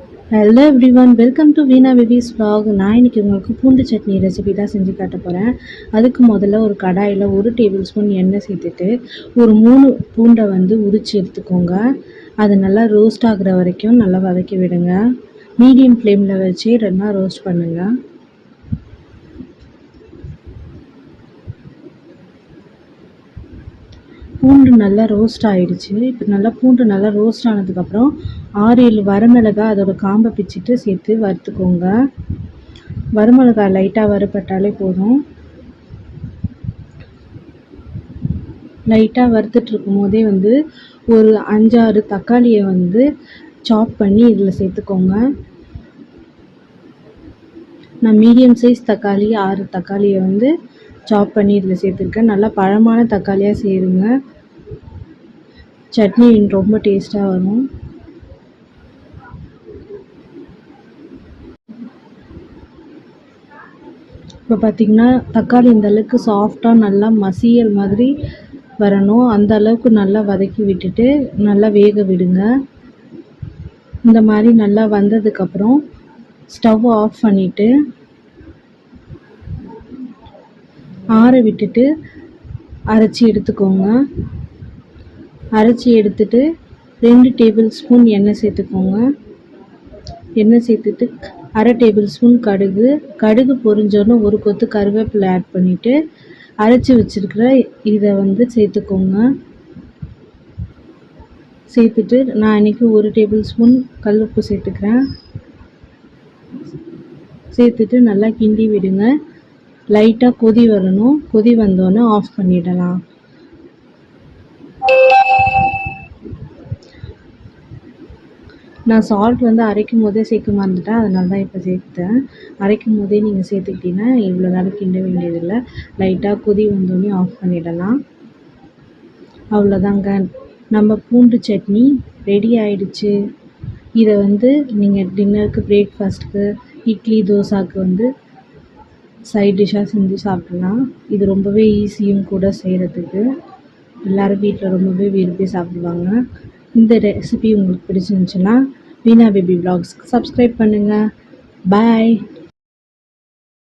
Hello everyone, welcome to Veena babies vlog. நான் இன்றைக்கி உங்களுக்கு பூண்டு சட்னி ரெசிபி தான் செஞ்சு காட்ட போகிறேன். அதுக்கு முதல்ல ஒரு கடாயில் 1 டேபிள் ஸ்பூன் எண்ணெய் சேர்த்துட்டு ஒரு 3 பூண்டை உரித்து எடுத்துக்கோங்க. அது நல்லா ரோஸ்ட் ஆகுற வரைக்கும் நல்லா வதக்கி விடுங்க. மீடியம் ஃப்ளேமில் வச்சு 2 ரோஸ்ட் பண்ணுங்கள். பூண்டு நல்லா ரோஸ்ட் ஆகிடுச்சு. இப்போ பூண்டு நல்லா ரோஸ்ட் ஆனதுக்கப்புறம் 6-7 வரமிளகாய் அதோட காம்பை பிச்சுட்டு சேர்த்து வறுத்துக்கோங்க. வரமிளகாய் லைட்டாக வறுபட்டாலே போதும். லைட்டாக வறுத்துட்டு இருக்கும் போதே ஒரு 5-6 தக்காளியை சாப் பண்ணி இதில் சேர்த்துக்கோங்க. நான் மீடியம் சைஸ் தக்காளி 6 தக்காளியை சாப் பண்ணி இதில் சேர்த்துருக்கேன். நல்லா பழமான தக்காளியாக சேருங்க. சட்னி ரொம்ப டேஸ்ட்டாக வரும். இப்போ பார்த்திங்கன்னா தக்காளி இந்த அளவுக்கு சாஃப்டாக நல்லா மசியல் மாதிரி வரணும். அந்த அளவுக்கு நல்லா வதக்கி விட்டுட்டு நல்லா வேக விடுங்க. இந்த மாதிரி நல்லா வந்ததுக்கப்புறம் ஸ்டவ் ஆஃப் பண்ணிவிட்டு ஆற விட்டுட்டு அரைச்சி எடுத்துக்கோங்க. அரைச்சி எடுத்துட்டு 2 டேபிள் ஸ்பூன் எண்ணெய் சேர்த்துக்கோங்க. எண்ணெய் சேர்த்துட்டு 1/2 டேபிள் ஸ்பூன் கடுகு பொரிஞ்சோன்னு ஒரு கொத்து கருவேப்பிலை ஆட் பண்ணிவிட்டு அரைச்சி வச்சுருக்கிற இதை சேர்த்துக்கோங்க. சேர்த்துட்டு நான் இன்றைக்கி 1 டேபிள் ஸ்பூன் கல் உப்பு சேர்த்துக்கிறேன். சேர்த்துட்டு நல்லா கிண்டி விடுங்க. லைட்டாக கொதி வரணும். கொதி வந்தோன்னே ஆஃப் பண்ணிடலாம். நான் சால்ட் அரைக்கும் போதே சேர்க்க மறந்துட்டேன், அதனால தான் இப்போ சேர்த்தேன். அரைக்கும் போதே நீங்கள் சேர்த்துக்கிட்டிங்கன்னா இவ்வளோ நேரம் கிண்ட வேண்டியதில்லை. லைட்டாக கொதி வந்தோடனே ஆஃப் பண்ணிடலாம். அவ்வளோதாங்க, நம்ம பூண்டு சட்னி ரெடி ஆயிடுச்சு. இதை நீங்கள் டின்னருக்கு, பிரேக்ஃபாஸ்ட்டுக்கு, இட்லி, தோசாவுக்கு சைட் டிஷ்ஷாக செஞ்சு சாப்பிட்லாம். இது ரொம்பவே ஈஸியும் கூட செய்கிறதுக்கு. எல்லோரும் வீட்டில் ரொம்பவே விரும்பி சாப்பிடுவாங்க. இந்த ரெசிபி உங்களுக்கு பிடிச்சிருந்துச்சுன்னா வீணா பேபி vlogsக்கு சப்ஸ்கிரைப் பண்ணுங்கள். பாய்.